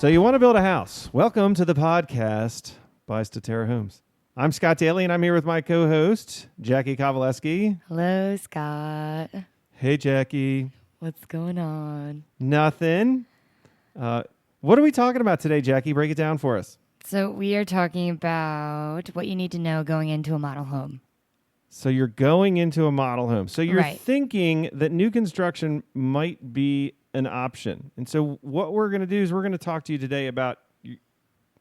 So you want to build a house. Welcome to the podcast by Statera Homes. I'm Scott Daly, and I'm here with my co-host, Jackie Kowaleski. Hello, Scott. Hey, Jackie. What's going on? Nothing. What are we talking about today, Jackie? Break it down for us. So we are talking about what you need to know going into a model home. So you're going into a model home. So you're Right. thinking that new construction might be an option. And so what we're going to do is we're going to talk to you today about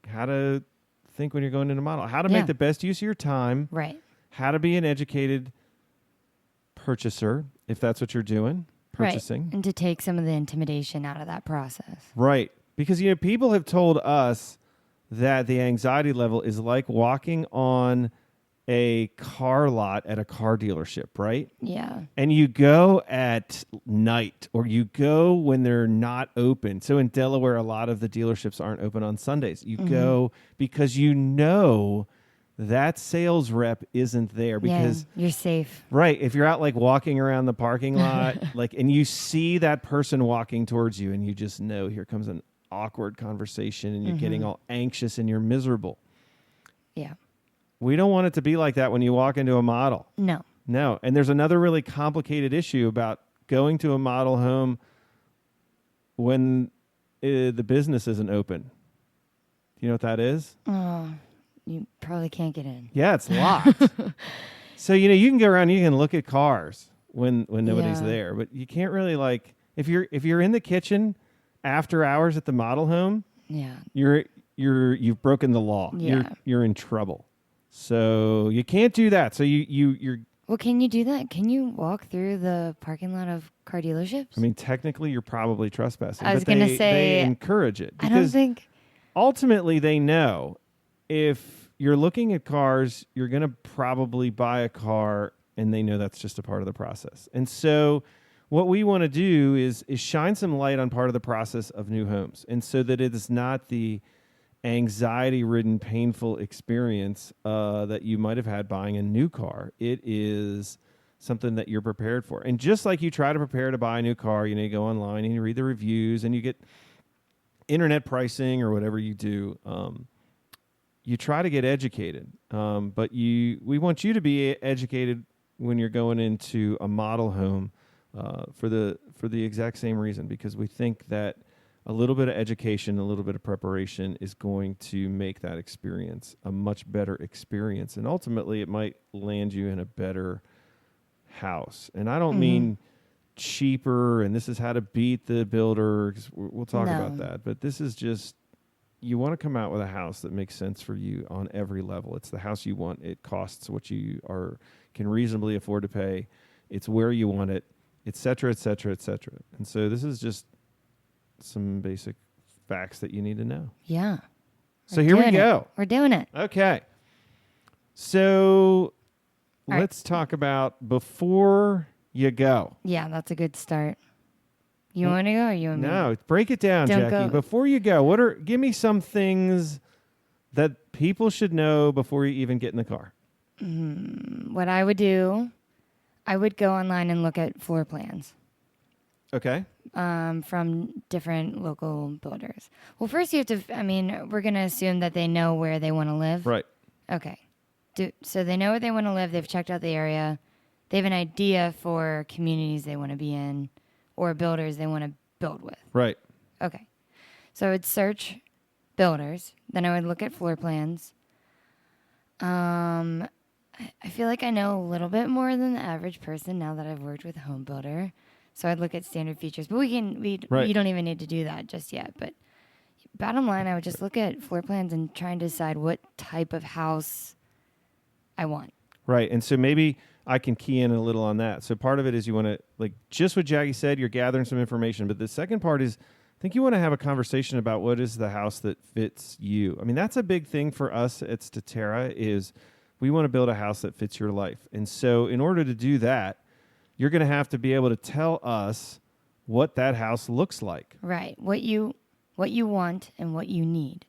how to think when you're going into a model, how to make the best use of your time, Right. how to be an educated purchaser, if that's what you're doing, purchasing. Right. And to take some of the intimidation out of that process. Right. Because, people have told us that the anxiety level is like walking on a car lot at a car dealership, right? Yeah. And you go at night or you go when they're not open. So in Delaware, a lot of the dealerships aren't open on Sundays. You go because that sales rep isn't there because you're safe. right. If you're out like walking around the parking lot, and you see that person walking towards you and you just know here comes an awkward conversation and you're getting all anxious and you're miserable. Yeah. We don't want it to be like that when you walk into a model. No. No. And there's another really complicated issue about going to a model home when the business isn't open. You know what that is? Oh, you probably can't get in. Yeah, it's locked. So, you can go around, you can look at cars when nobody's Yeah. there, but you can't really if you're in the kitchen after hours at the model home, Yeah. you've broken the law. Yeah. You're in trouble. So you can't do that. So you're Well, can you do that? Can you walk through the parking lot of car dealerships? I mean, technically, you're probably trespassing. I was but gonna they say, encourage it I don't because think. ultimately they know if you're looking at cars, you're going to probably buy a car, and they know that's just a part of the process. And so, what we want to do is shine some light on part of the process of new homes, and so that it is not the anxiety-ridden, painful experience that you might have had buying a new car. It is something that you're prepared for. And just like you try to prepare to buy a new car, you go online and you read the reviews and you get internet pricing or whatever you do. You try to get educated, but we want you to be educated when you're going into a model home for the exact same reason, because we think that a little bit of education, a little bit of preparation is going to make that experience a much better experience. And ultimately, it might land you in a better house. And I don't mean cheaper, and this is how to beat the builder, 'cause we'll talk about that. But this is just, you want to come out with a house that makes sense for you on every level. It's the house you want. It costs what you can reasonably afford to pay. It's where you want it, et cetera, et cetera, et cetera. And so this is just some basic facts that you need to know. Yeah. So here we go. We're doing it. Okay. So All right. let's talk about before you go. Yeah, that's a good start. You want to go or you want me? No, break it down, Don't Jackie. go. Before you go, give me some things that people should know before you even get in the car. What I would do, I would go online and look at floor plans. Okay. From different local builders. Well, first you have to, we're going to assume that they know where they want to live. Right. Okay. So they know where they want to live. They've checked out the area. They have an idea for communities they want to be in or builders they want to build with. Right. Okay. So I would search builders. Then I would look at floor plans. I feel like I know a little bit more than the average person now that I've worked with a home builder. So I'd look at standard features, but you don't even need to do that just yet. But bottom line, I would just look at floor plans and try and decide what type of house I want. Right. And so maybe I can key in a little on that. So part of it is you want to, just what Jackie said, you're gathering some information. But the second part is, I think you want to have a conversation about what is the house that fits you. I mean, that's a big thing for us at Statera is we want to build a house that fits your life. And so in order to do that, you're going to have to be able to tell us what that house looks like. Right. What you want and what you need.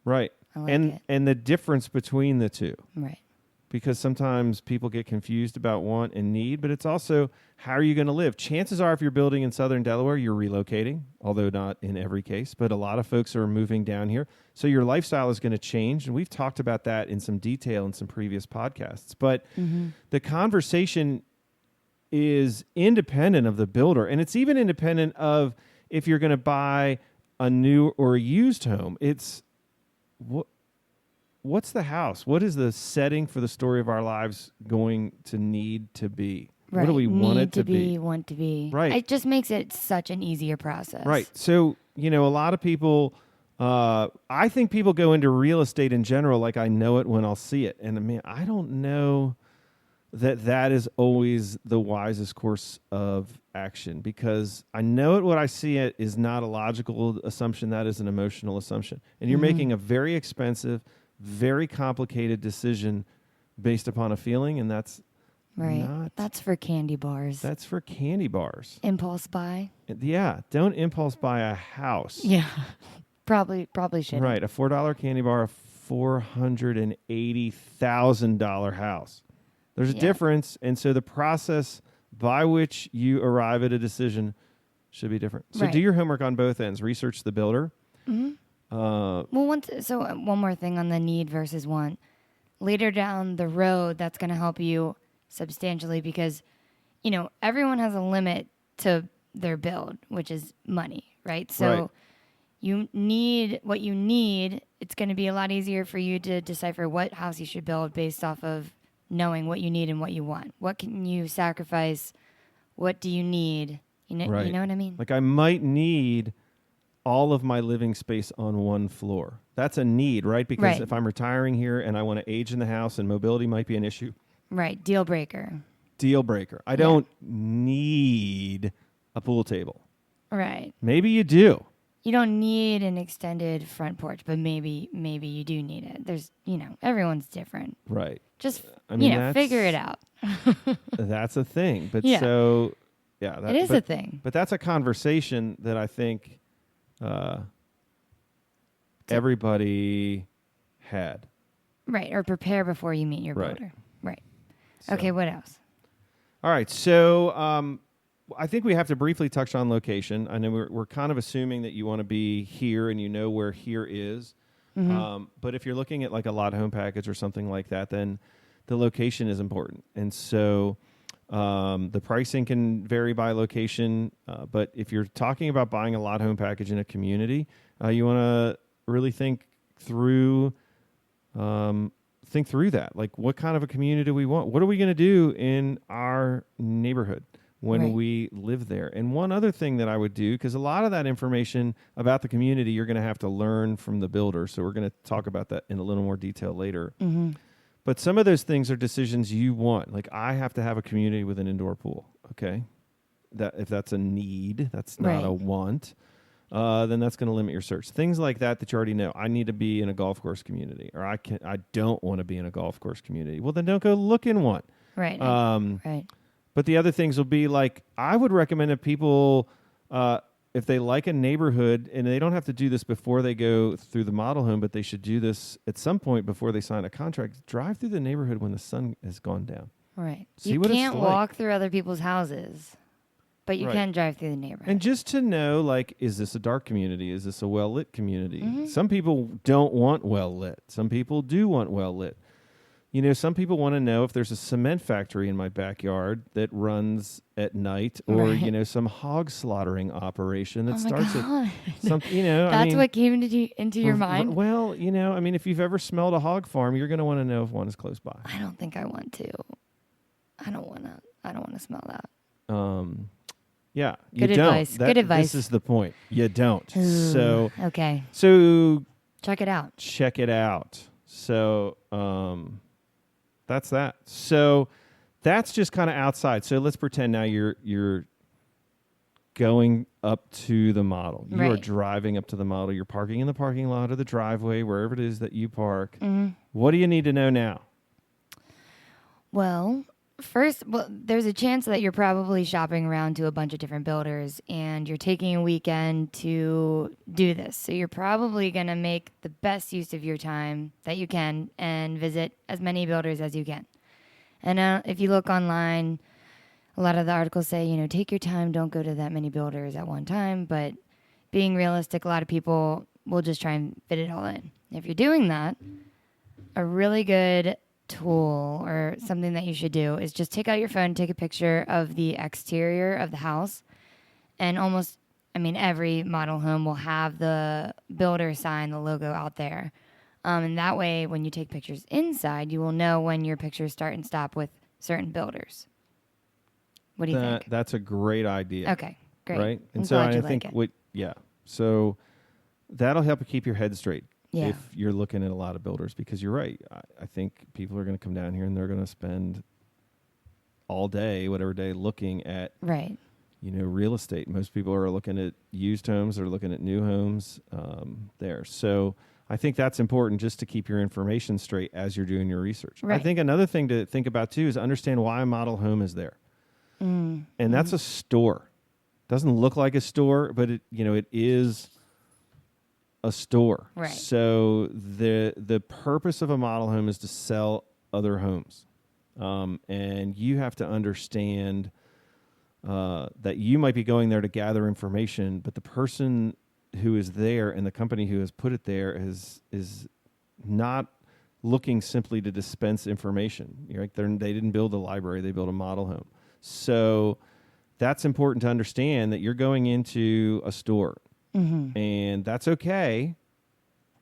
Right. I like it. And the difference between the two. Right. because sometimes people get confused about want and need, but it's also how are you going to live? Chances are if you're building in southern Delaware, you're relocating, although not in every case, but a lot of folks are moving down here. So your lifestyle is going to change, and we've talked about that in some detail in some previous podcasts. But the conversation is independent of the builder, and it's even independent of if you're going to buy a new or a used home. It's what's the house? What is the setting for the story of our lives going to need to be? Right. What do we want it to be? Want to be. Right. It just makes it such an easier process. Right. So, a lot of people, I think people go into real estate in general like I know it when I'll see it. And I don't know that is always the wisest course of action, because I know it when I see it is not a logical assumption. That is an emotional assumption. And you're making a very expensive, very complicated decision based upon a feeling, and that's that's for candy bars. That's for candy bars. Impulse buy. Yeah, don't impulse buy a house. Yeah, probably shouldn't. Right, a $4 candy bar, a $480,000 house. There's a difference, and so the process by which you arrive at a decision should be different. So do your homework on both ends. Research the builder. One more thing on the need versus want. Later down the road, that's going to help you substantially because, everyone has a limit to their build, which is money, right? So you need what you need. It's going to be a lot easier for you to decipher what house you should build based off of knowing what you need and what you want. What can you sacrifice? What do you need? You know what I mean? Like I might need all of my living space on one floor. That's a need, right? Because if I'm retiring here and I want to age in the house and mobility might be an issue. Right. Deal breaker. I don't need a pool table. Right. Maybe you do. You don't need an extended front porch, but maybe you do need it. There's, everyone's different. Right. Just, figure it out. That's a thing. But it is a thing. But that's a conversation that I think everybody had. Right. Or prepare before you meet your builder. Right. So. Okay. What else? All right. So I think we have to briefly touch on location. I know we're kind of assuming that you want to be here and you know where here is. But if you're looking at like a lot home package or something like that, then the location is important. And so the pricing can vary by location. But if you're talking about buying a lot home package in a community, you want to really think through that. Like, what kind of a community do we want? What are we going to do in our neighborhood when we live there? And one other thing that I would do, because a lot of that information about the community you're going to have to learn from the builder. So we're going to talk about that in a little more detail later. But some of those things are decisions you want. Like, I have to have a community with an indoor pool. Okay, that if that's a need, that's not a want. Then that's going to limit your search. Things like that you already know. I need to be in a golf course community, or I don't want to be in a golf course community. Well, then don't go look in one. Right. But the other things will be like, I would recommend that people, if they like a neighborhood, and they don't have to do this before they go through the model home, but they should do this at some point before they sign a contract. Drive through the neighborhood when the sun has gone down. Right. See you what can't it's like. walk through other people's houses. But you can drive through the neighborhood. And just to know, like, is this a dark community? Is this a well-lit community? Some people don't want well-lit. Some people do want well-lit. Some people want to know if there's a cement factory in my backyard that runs at night, or, some hog slaughtering operation that starts at something, That's what came into your mind? Well, if you've ever smelled a hog farm, you're going to want to know if one is close by. I don't think I want to. I don't want to smell that. Yeah, Good you don't. advice. Good advice. This is the point. You don't. Ooh, okay. So check it out. So that's that. So that's just kind of outside. So let's pretend now you're going up to the model. You are driving up to the model. You're parking in the parking lot or the driveway, wherever it is that you park. What do you need to know now? Well, First, well, there's a chance that you're probably shopping around to a bunch of different builders and you're taking a weekend to do this. So you're probably going to make the best use of your time that you can and visit as many builders as you can. And if you look online, a lot of the articles say, take your time, don't go to that many builders at one time. But being realistic, a lot of people will just try and fit it all in. If you're doing that, a really good tool or something that you should do is just take out your phone, take a picture of the exterior of the house, and every model home will have the builder sign, the logo out there. And that way, when you take pictures inside, you will know when your pictures start and stop with certain builders. What do you think? That's a great idea. Okay, great. Right? And I'm so glad I you think like it. So that'll help you keep your head straight. Yeah. If you're looking at a lot of builders, because you're right. I think people are going to come down here and they're going to spend all day, whatever day, looking at real estate. Most people are looking at used homes, they're looking at new homes there. So I think that's important just to keep your information straight as you're doing your research. Right. I think another thing to think about too is understand why a model home is there. And that's a store. Doesn't look like a store, but it is a store. Right. So the purpose of a model home is to sell other homes. And you have to understand that you might be going there to gather information, but the person who is there and the company who has put it there is not looking simply to dispense information. Right? They didn't build a library, they built a model home. So that's important to understand, that you're going into a store. And that's okay,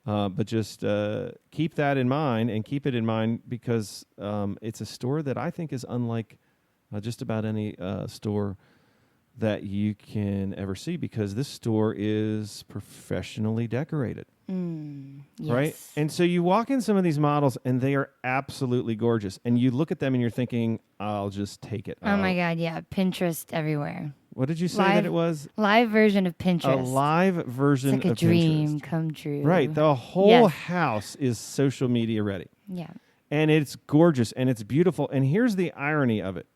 but just keep that in mind, and keep it in mind because it's a store that I think is unlike just about any store that you can ever see, because this store is professionally decorated. Yes. Right? And so you walk in some of these models and they are absolutely gorgeous. And you look at them and you're thinking, I'll just take it. Oh my God, yeah. Pinterest everywhere. What did you say that it was? Live version of Pinterest. A live version of Pinterest. It's like a dream come true. Right. The whole house is social media ready. Yeah. And it's gorgeous and it's beautiful. And here's the irony of it.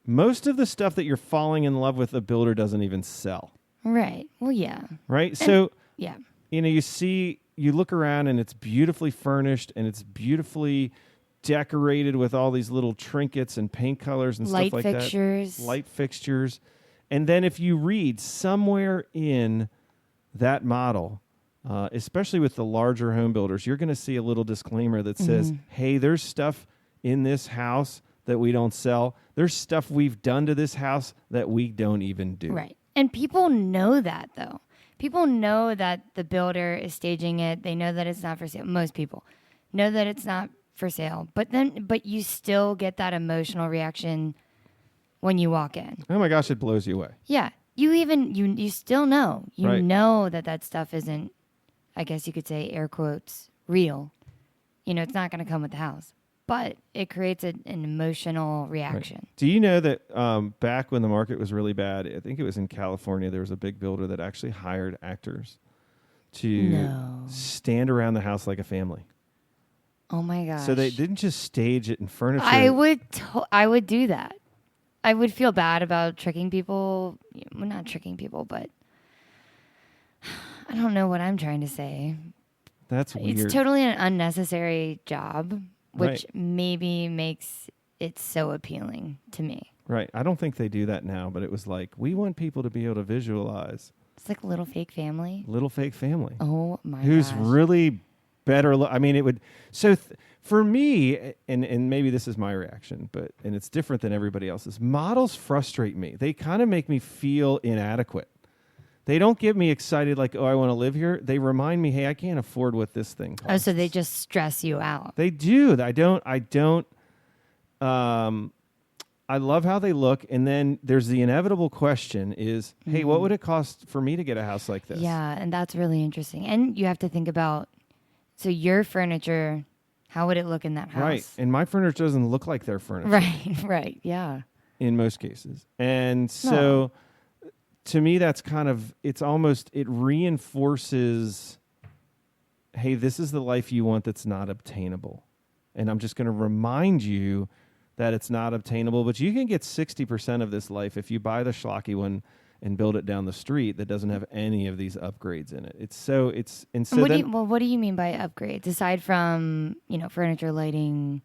Most of the stuff that you're falling in love with, the builder doesn't even sell. Right. Well, yeah. Right? So, yeah. You look around and it's beautifully furnished and it's beautifully decorated with all these little trinkets and paint colors and stuff like fixtures. that. Light fixtures. And then if you read somewhere in that model, especially with the larger home builders, you're going to see a little disclaimer that says, hey, there's stuff in this house that we don't sell. There's stuff we've done to this house that we don't even do. Right. And people know that, though. People know that the builder is staging it. They know that it's not for sale. Most people know that it's not for sale. But you still get that emotional reaction when you walk in. Oh my gosh, it blows you away. Yeah. You still know. You Right. know that stuff isn't, I guess you could say, air quotes, real. It's not going to come with the house. But it creates an emotional reaction. Right. Do you know that back when the market was really bad, I think it was in California, there was a big builder that actually hired actors to stand around the house like a family. Oh my gosh! So they didn't just stage it in furniture. I would do that. I would feel bad about tricking people. Well, not tricking people, but I don't know what I'm trying to say. That's weird. It's totally an unnecessary job, which Right. maybe makes it so appealing to me. Right. I don't think they do that now, but it was like, we want people to be able to visualize It's like a little fake family. little fake family. Oh my who's gosh. really better. It would. So for me, and maybe this is my reaction, and it's different than everybody else's. Models frustrate me. They kind of make me feel inadequate. They don't get me excited like, oh, I want to live here. They remind me, hey, I can't afford what this thing costs. Oh, so they just stress you out. They do. I don't. I love how they look, and then there's the inevitable question: is, hey, what would it cost for me to get a house like this? Yeah, and that's really interesting. And you have to think about, so your furniture, how would it look in that house? Right, and my furniture doesn't look like their furniture. Right, yeah. In most cases, and so to me, that's kind of it reinforces, hey, this is the life you want that's not obtainable, and I'm just going to remind you that it's not obtainable, but you can get 60% of this life if you buy the schlocky one and build it down the street that doesn't have any of these upgrades in it. What do you mean by upgrades aside from, furniture, lighting,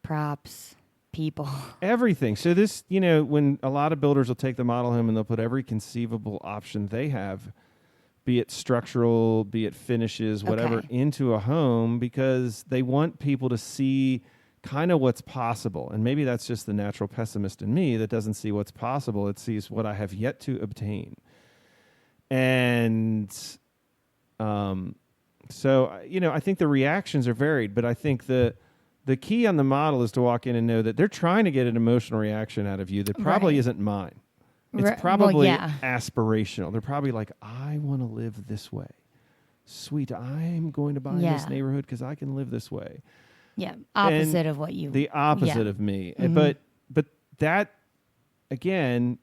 props, people? Everything. So this, when a lot of builders will take the model home and they'll put every conceivable option they have, be it structural, be it finishes, whatever, into a home because they want people to see kind of what's possible. And maybe that's just the natural pessimist in me that doesn't see what's possible. It sees what I have yet to obtain. And so, I think the reactions are varied, but I think the key on the model is to walk in and know that they're trying to get an emotional reaction out of you that probably isn't mine. It's probably aspirational. They're probably like, I want to live this way. Sweet, I'm going to buy in this neighborhood because I can live this way. Yeah, opposite of what you... The opposite of me. Mm-hmm. But that, again,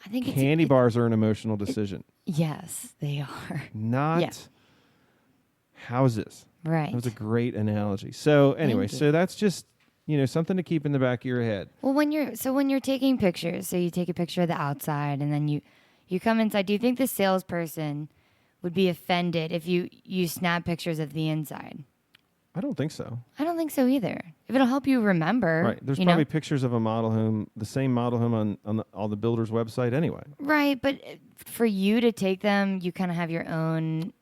I think candy bars are an emotional decision. Yes, they are. Not houses. Right. That was a great analogy. So anyway, so that's just, something to keep in the back of your head. Well, when you're taking pictures, so you take a picture of the outside and then you come inside, do you think the salesperson would be offended if you snap pictures of the inside? I don't think so. I don't think so either. If it'll help you remember. Right. There's probably pictures of a model home, the same model home on all the builders' website anyway. Right. But for you to take them, you kind of have your own,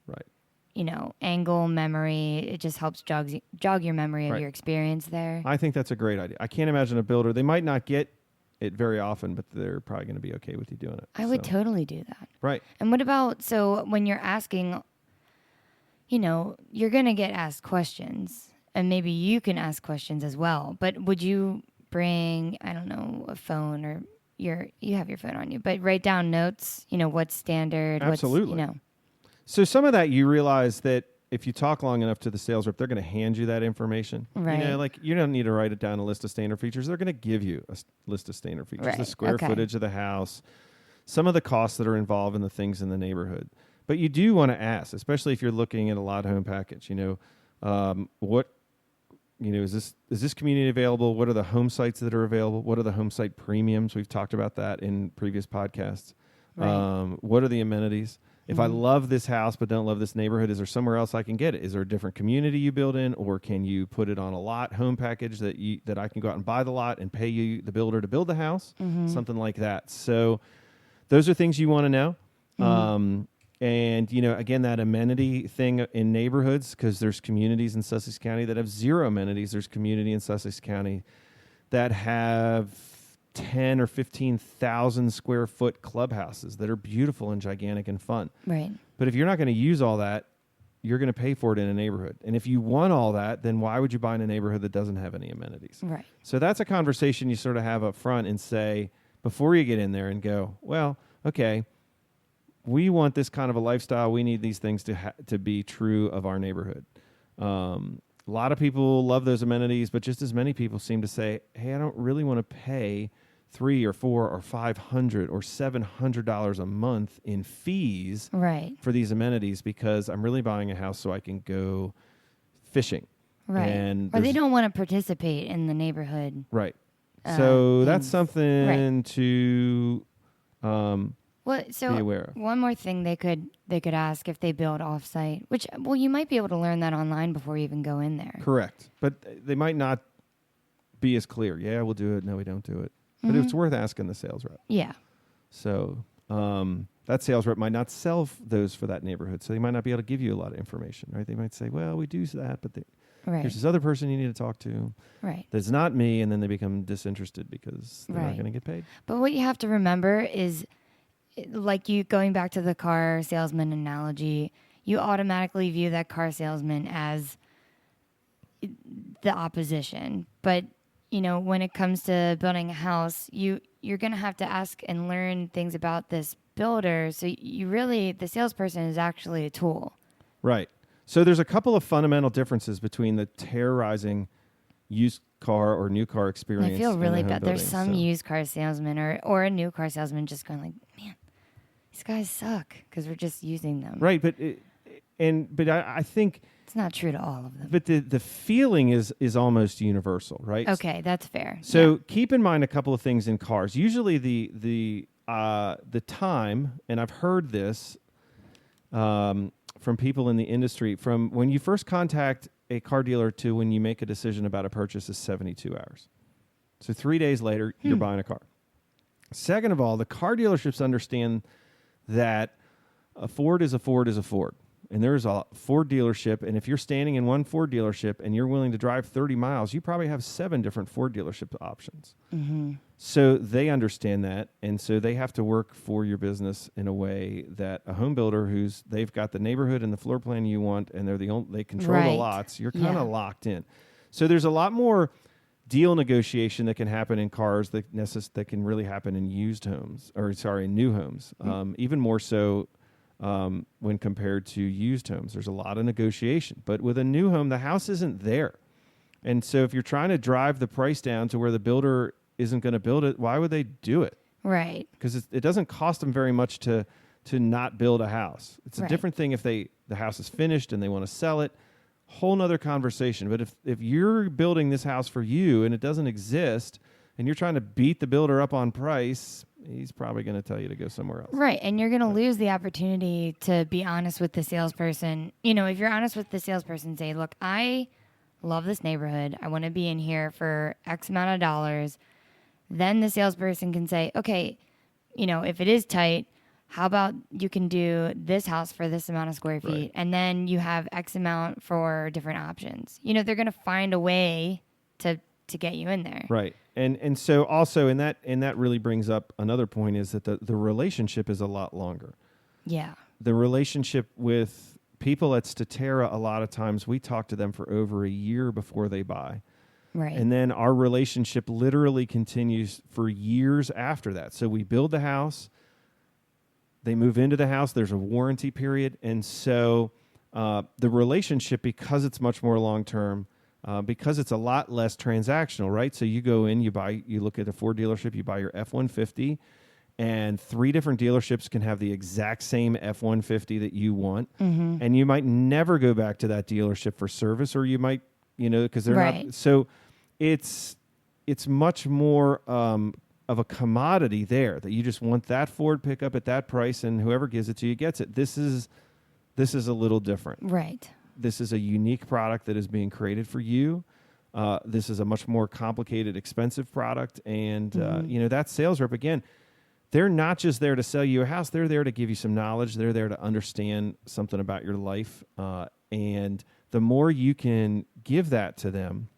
angle, memory. It just helps jog your memory of your experience there. I think that's a great idea. I can't imagine a builder. They might not get it very often, but they're probably going to be okay with you doing it. I would totally do that. Right. And what about, so when you're asking... you're going to get asked questions and maybe you can ask questions as well. But would you bring, I don't know, a phone or you have your phone on you, but write down notes, what's standard? Absolutely. So some of that you realize that if you talk long enough to the sales rep, they're going to hand you that information. Right. You don't need to write it down, a list of standard features. They're going to give you a list of standard features, the square footage of the house, some of the costs that are involved in the things in the neighborhood. But you do want to ask, especially if you're looking at a lot home package, is this community available? What are the home sites that are available? What are the home site premiums? We've talked about that in previous podcasts. Right. What are the amenities? If I love this house but don't love this neighborhood, is there somewhere else I can get it? Is there a different community you build in, or can you put it on a lot home package that I can go out and buy the lot and pay you, the builder, to build the house? Mm-hmm. Something like that. So those are things you want to know. Mm-hmm. And, again, that amenity thing in neighborhoods, because there's communities in Sussex County that have zero amenities. There's community in Sussex County that have 10 or 15,000 square foot clubhouses that are beautiful and gigantic and fun. Right. But if you're not going to use all that, you're going to pay for it in a neighborhood. And if you want all that, then why would you buy in a neighborhood that doesn't have any amenities? Right. So that's a conversation you sort of have up front and say, before you get in there and go, well, okay, we want this kind of a lifestyle. We need these things to be true of our neighborhood. A lot of people love those amenities, but just as many people seem to say, hey, I don't really want to pay $300 or $400 or $500 or $700 a month in fees for these amenities because I'm really buying a house so I can go fishing. Right. Or they don't want to participate in the neighborhood. Right. So that's something to... be aware of. One more thing they could ask if they build offsite, which you might be able to learn that online before you even go in there. Correct, but they might not be as clear. Yeah, we'll do it. No, we don't do it. But it's worth asking the sales rep. Yeah. So that sales rep might not sell those for that neighborhood, so they might not be able to give you a lot of information. Right? They might say, "Well, we do that, but here's this other person you need to talk to." Right. That's not me, and then they become disinterested because they're not going to get paid. But what you have to remember is, like you going back to the car salesman analogy, you automatically view that car salesman as the opposition. But, when it comes to building a house, you're going to have to ask and learn things about this builder. So the salesperson is actually a tool. Right. So there's a couple of fundamental differences between the terrorizing used car or new car experience. I feel really bad. Building, There's some used car salesman or a new car salesman just going like, man, these guys suck because we're just using them. Right, but but I think it's not true to all of them. But the feeling is almost universal, right? Okay, that's fair. So keep in mind a couple of things in cars. Usually the time, and I've heard this from people in the industry, from when you first contact a car dealer to when you make a decision about a purchase is 72 hours. So 3 days later, you're buying a car. Second of all, the car dealerships understand that a Ford is a Ford is a Ford. And there's a Ford dealership, and if you're standing in one Ford dealership and you're willing to drive 30 miles, you probably have 7 different Ford dealership options. Mm-hmm. So they understand that, and so they have to work for your business in a way that a home builder they've got the neighborhood and the floor plan you want, and they control the lots. You're kind of locked in. So there's a lot more deal negotiation that can happen in cars that can really happen in in new homes, even more so. When compared to used homes, there's a lot of negotiation. But with a new home, the house isn't there. And so if you're trying to drive the price down to where the builder isn't going to build it, why would they do it? Right. Because it doesn't cost them very much to not build a house. It's a different thing if the house is finished and they want to sell it. Whole nother conversation. But if you're building this house for you and it doesn't exist and you're trying to beat the builder up on price, he's probably going to tell you to go somewhere else. Right. And you're going to lose the opportunity to be honest with the salesperson. If you're honest with the salesperson, say, look, I love this neighborhood. I want to be in here for X amount of dollars. Then the salesperson can say, okay, if it is tight, how about you can do this house for this amount of square feet? Right. And then you have X amount for different options. They're going to find a way to get you in there. Right. And so also and that really brings up another point is that the relationship is a lot longer. Yeah. The relationship with people at Statera, a lot of times we talk to them for over a year before they buy. Right. And then our relationship literally continues for years after that. So we build the house, they move into the house, there's a warranty period. And so the relationship, because it's much more long-term, because it's a lot less transactional, right? So you go in, you look at a Ford dealership, you buy your F-150, and 3 different dealerships can have the exact same F-150 that you want. Mm-hmm. And you might never go back to that dealership for service, or you might, because they're not. So it's much more of a commodity there, that you just want that Ford pickup at that price, and whoever gives it to you gets it. This is a little different. Right. This is a unique product that is being created for you. This is a much more complicated, expensive product. And, that sales rep, again, they're not just there to sell you a house. They're there to give you some knowledge. They're there to understand something about your life. And the more you can give that to them,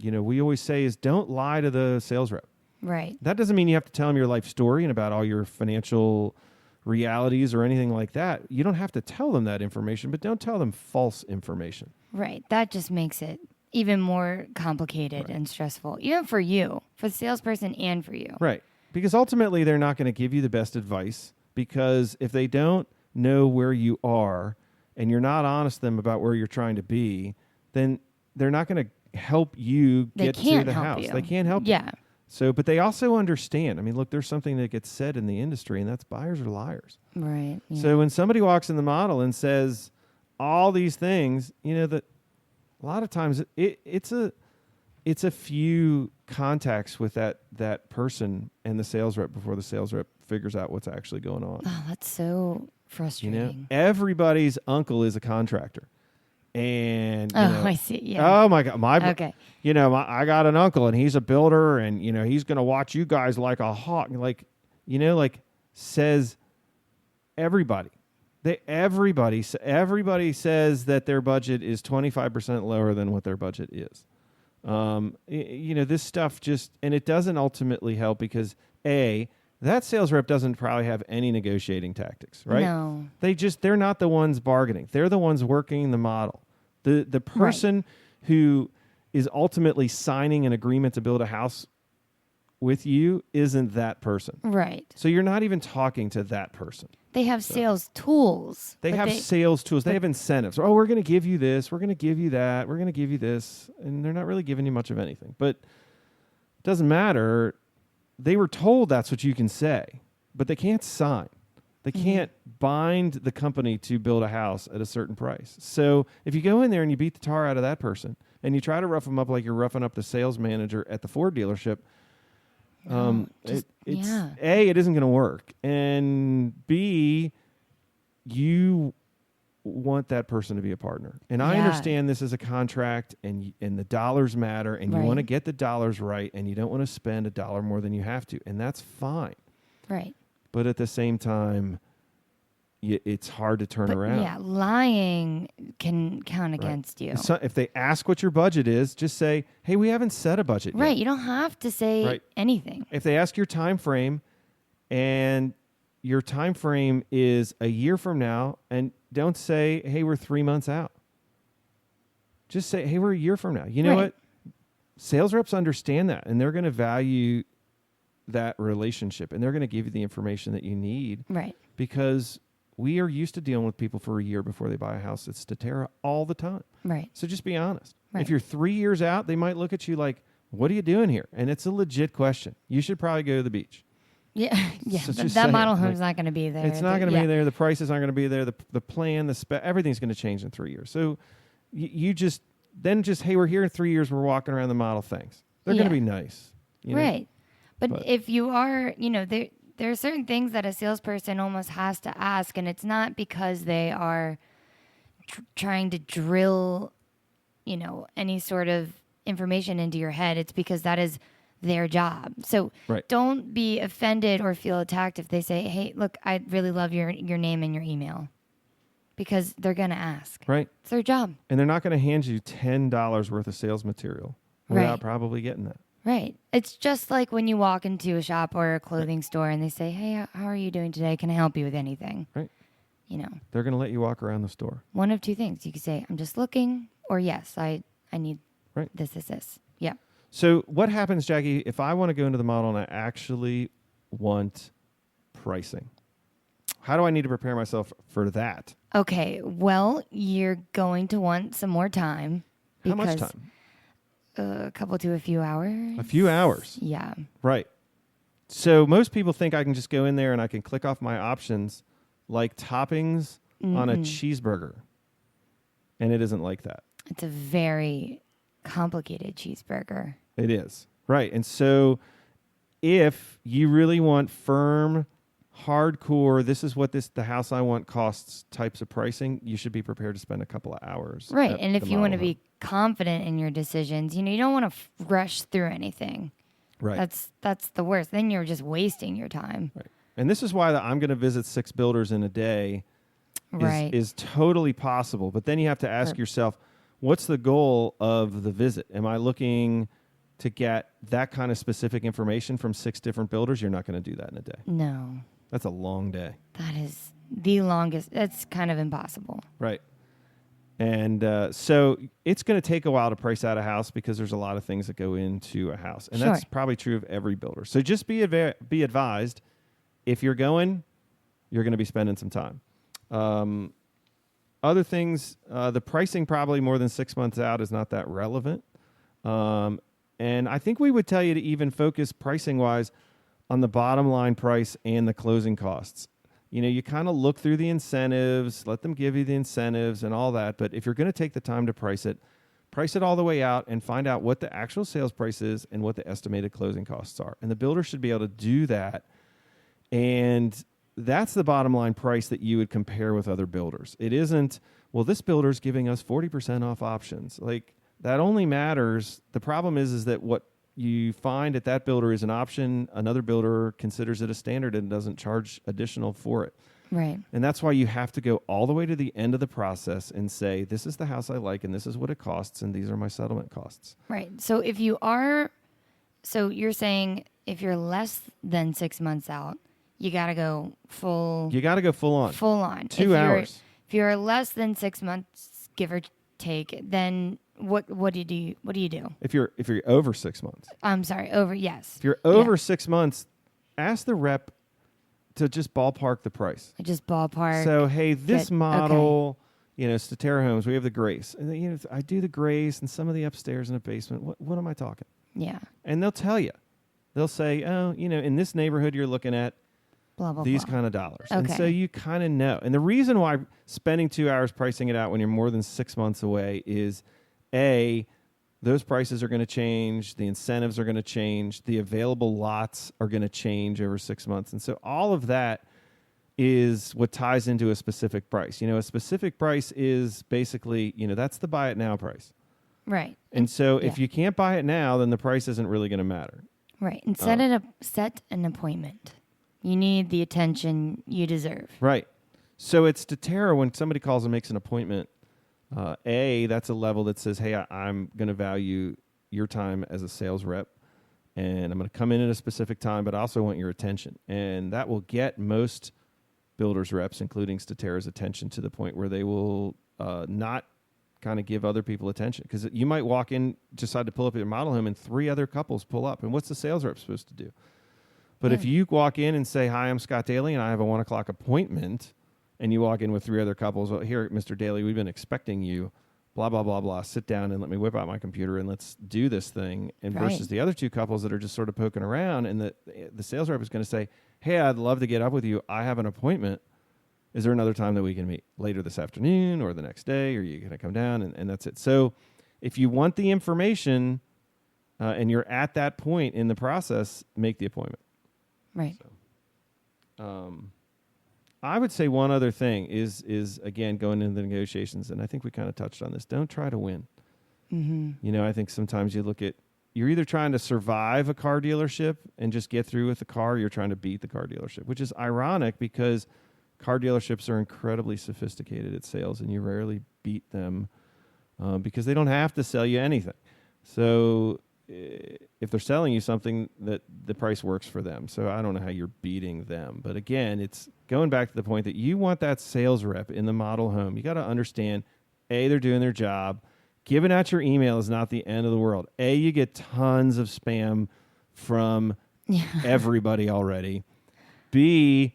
we always say is don't lie to the sales rep. Right. That doesn't mean you have to tell them your life story and about all your financial realities or anything like that. You don't have to tell them that information, but don't tell them false information. Right. That just makes it even more complicated and stressful, even for you, for the salesperson and for you. Right. Because ultimately they're not going to give you the best advice, because if they don't know where you are and you're not honest to them about where you're trying to be, then they're not going to help you get to the house. They can't help you. Yeah. So, but they also understand. I mean, look, there's something that gets said in the industry, and that's buyers are liars. Right. Yeah. So when somebody walks in the model and says all these things, that a lot of times it's a few contacts with that person and the sales rep before the sales rep figures out what's actually going on. Oh, that's so frustrating. Everybody's uncle is a contractor. And I see. Yeah. Oh my God, okay. I got an uncle and he's a builder, and he's going to watch you guys like a hawk. Says everybody. Everybody says that their budget is 25% lower than what their budget is. This stuff and it doesn't ultimately help, because that sales rep doesn't probably have any negotiating tactics, right? No. They're not the ones bargaining. They're the ones working the model. The person who is ultimately signing an agreement to build a house with you isn't that person. Right. So you're not even talking to that person. They have sales tools. They have sales tools. They have incentives. Oh, we're going to give you this. We're going to give you that. We're going to give you this. And they're not really giving you much of anything. But it doesn't matter. They were told that's what you can say, but they can't sign. They can't bind the company to build a house at a certain price. So if you go in there and you beat the tar out of that person and you try to rough them up like you're roughing up the sales manager at the Ford dealership, it isn't going to work. And B, you want that person to be a partner. And I understand this is a contract and the dollars matter and you want to get the dollars right and you don't want to spend a dollar more than you have to. And that's fine. Right. But at the same time, it's hard to turn around. Yeah, lying can count against you. So if they ask what your budget is, just say, hey, we haven't set a budget yet. Right. You don't have to say anything. If they ask your time frame and your time frame is a year from now, and don't say, hey, we're 3 months out. Just say, hey, we're a year from now. You know what? Sales reps understand that, and they're going to value that relationship, and they're going to give you the information that you need. Right. Because we are used to dealing with people for a year before they buy a house at Statera all the time. Right. So just be honest. Right. If you're 3 years out, they might look at you like, what are you doing here? And it's a legit question. You should probably go to the beach. Yeah, yeah. So that model home's not going to be there. It's not going to be there. The prices aren't going to be there. The plan, the spec, everything's going to change in 3 years. So you just, hey, we're here in 3 years. We're walking around the model things. They're going to be nice. Right. But if you are, there are certain things that a salesperson almost has to ask, and it's not because they are trying to drill, any sort of information into your head. It's because that is their job. So don't be offended or feel attacked if they say, hey, look, I really love your name and your email, because they're going to ask. Right. It's their job. And they're not going to hand you $10 worth of sales material without probably getting that. Right. It's just like when you walk into a shop or a clothing store and they say, hey, how are you doing today? Can I help you with anything? Right. They're going to let you walk around the store. One of two things. You could say, I'm just looking, or yes, I need this. Yeah. So what happens, Jackie, if I want to go into the model and I actually want pricing? How do I need to prepare myself for that? Okay. Well, you're going to want some more time. How much time? A couple to a few hours. A few hours? Yeah. Right. So most people think I can just go in there and I can click off my options like toppings on a cheeseburger. And it isn't like that. It's a very complicated cheeseburger. It is. Right. And so if you really want firm, hardcore, this is what the house I want costs types of pricing, you should be prepared to spend a couple of hours. Right. And if you want to be confident in your decisions, you don't want to rush through anything. Right. That's the worst. Then you're just wasting your time. Right. And this is why I'm going to visit 6 builders in a day is totally possible. But then you have to ask yourself, what's the goal of the visit? Am I looking to get that kind of specific information from 6 different builders? You're not going to do that in a day. No. That's a long day. That is the longest. That's kind of impossible. Right. And so it's going to take a while to price out a house because there's a lot of things that go into a house. And that's probably true of every builder. So just be advised, if you're going, you're going to be spending some time. Other things, the pricing probably more than 6 months out is not that relevant. And I think we would tell you to even focus pricing-wise on the bottom line price and the closing costs. You kind of look through the incentives, let them give you the incentives and all that. But if you're going to take the time to price it all the way out and find out what the actual sales price is and what the estimated closing costs are. And the builder should be able to do that. And that's the bottom line price that you would compare with other builders. It isn't, well, this builder's giving us 40% off options. Like, that only matters. The problem is that what you find at that builder is an option. Another builder considers it a standard and doesn't charge additional for it. Right. And that's why you have to go all the way to the end of the process and say, this is the house I like and this is what it costs and these are my settlement costs. Right. So you're saying if you're less than 6 months out, you got to go full. You got to go full on. Full on. 2 hours. If you're less than 6 months, give or take, then what do you do? If you're over 6 months. I'm sorry, over, yes. If you're over 6 months, ask the rep to just ballpark the price. Just ballpark. So, hey, this model, Statera Homes, we have the Grace. And I do the Grace and some of the upstairs in the basement. What am I talking? Yeah. And they'll tell you. They'll say, oh, in this neighborhood you're looking at blah, blah, these blah. kind of dollars. Okay. And so you kind of know. And the reason why spending 2 hours pricing it out when you're more than 6 months away is, A, those prices are going to change. The incentives are going to change. The available lots are going to change over 6 months. And so all of that is what ties into a specific price. A specific price is basically, that's the buy it now price. Right. And so if you can't buy it now, then the price isn't really going to matter. Right. And set an appointment. You need the attention you deserve. Right. So it's Statera, when somebody calls and makes an appointment, that's a level that says, hey, I'm going to value your time as a sales rep, and I'm going to come in at a specific time, but I also want your attention. And that will get most builders reps, including Statera's, attention to the point where they will not kind of give other people attention. Because you might walk in, decide to pull up at your model home, and 3 other couples pull up. And what's the sales rep supposed to do? But if you walk in and say, hi, I'm Scott Daly, and I have a 1 o'clock appointment, and you walk in with 3 other couples, well, here, Mr. Daly, we've been expecting you, blah, blah, blah, blah, sit down and let me whip out my computer and let's do this thing. And versus the other 2 couples that are just sort of poking around, and the sales rep is going to say, hey, I'd love to get up with you. I have an appointment. Is there another time that we can meet later this afternoon or the next day? Or are you going to come down? And that's it. So if you want the information and you're at that point in the process, make the appointment. Right. So, I would say one other thing is again, going into the negotiations, and I think we kind of touched on this. Don't try to win. Mm-hmm. I think sometimes you're either trying to survive a car dealership and just get through with the car, or you're trying to beat the car dealership, which is ironic because car dealerships are incredibly sophisticated at sales, and you rarely beat them because they don't have to sell you anything. So if they're selling you something, that the price works for them. So I don't know how you're beating them. But again, it's going back to the point that you want that sales rep in the model home. You got to understand, A, they're doing their job. Giving out your email is not the end of the world. A, you get tons of spam from everybody already. B,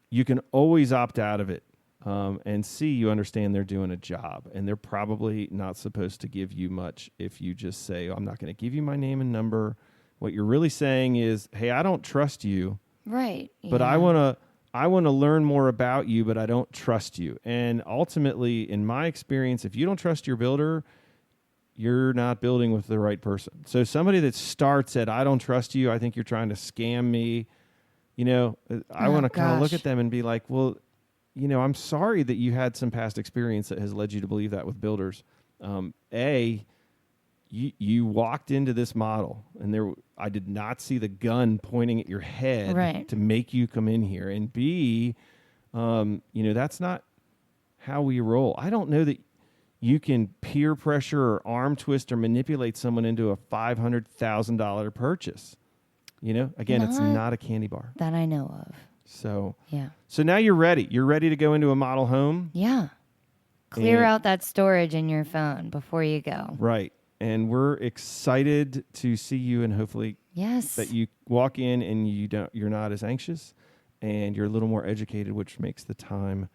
you can always opt out of it. And C, you understand they're doing a job, and they're probably not supposed to give you much if you just say, I'm not going to give you my name and number. What you're really saying is, hey, I don't trust you. Right. But I want to learn more about you, but I don't trust you. And ultimately, in my experience, if you don't trust your builder, you're not building with the right person. So somebody that starts at, I don't trust you, I think you're trying to scam me, I want to kind of look at them and be like, well, I'm sorry that you had some past experience that has led you to believe that with builders. You walked into this model, and I did not see the gun pointing at your head to make you come in here. And B, that's not how we roll. I don't know that you can peer pressure or arm twist or manipulate someone into a $500,000 purchase. Again, it's not a candy bar. That I know of. So now you're ready. You're ready to go into a model home. Yeah. Clear out that storage in your phone before you go. Right. And we're excited to see you, and hopefully that you walk in and you're not as anxious and you're a little more educated, which makes the time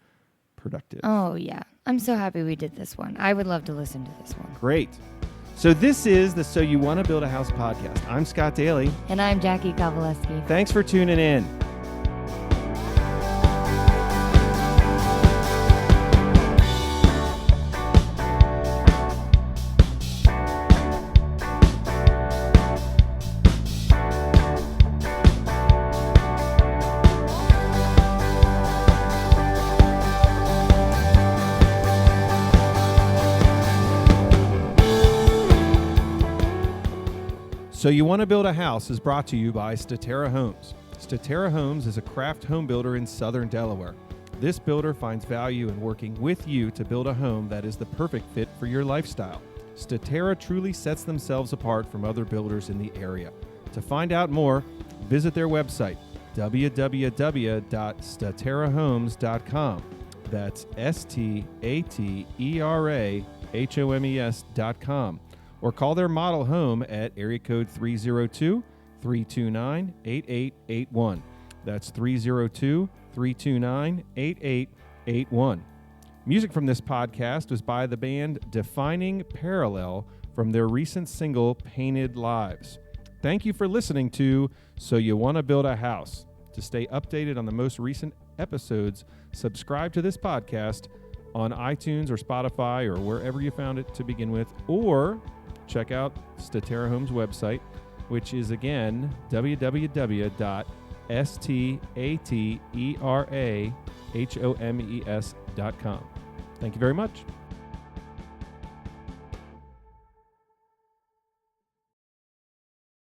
productive. Oh, yeah. I'm so happy we did this one. I would love to listen to this one. Great. So this is the So You Want to Build a House podcast. I'm Scott Daly. And I'm Jackie Kowaleski. Thanks for tuning in. So You Want to Build a House is brought to you by Statera Homes. Statera Homes is a craft home builder in southern Delaware. This builder finds value in working with you to build a home that is the perfect fit for your lifestyle. Statera truly sets themselves apart from other builders in the area. To find out more, visit their website, www.staterahomes.com. That's STATERAHOMES.com. Or call their model home at area code 302-329-8881. That's 302-329-8881. Music from this podcast was by the band Defining Parallel from their recent single, Painted Lives. Thank you for listening to So You Want to Build a House. To stay updated on the most recent episodes, subscribe to this podcast on iTunes or Spotify or wherever you found it to begin with, or check out Statera Homes website, which is again www.staterahomes.com. Thank you very much.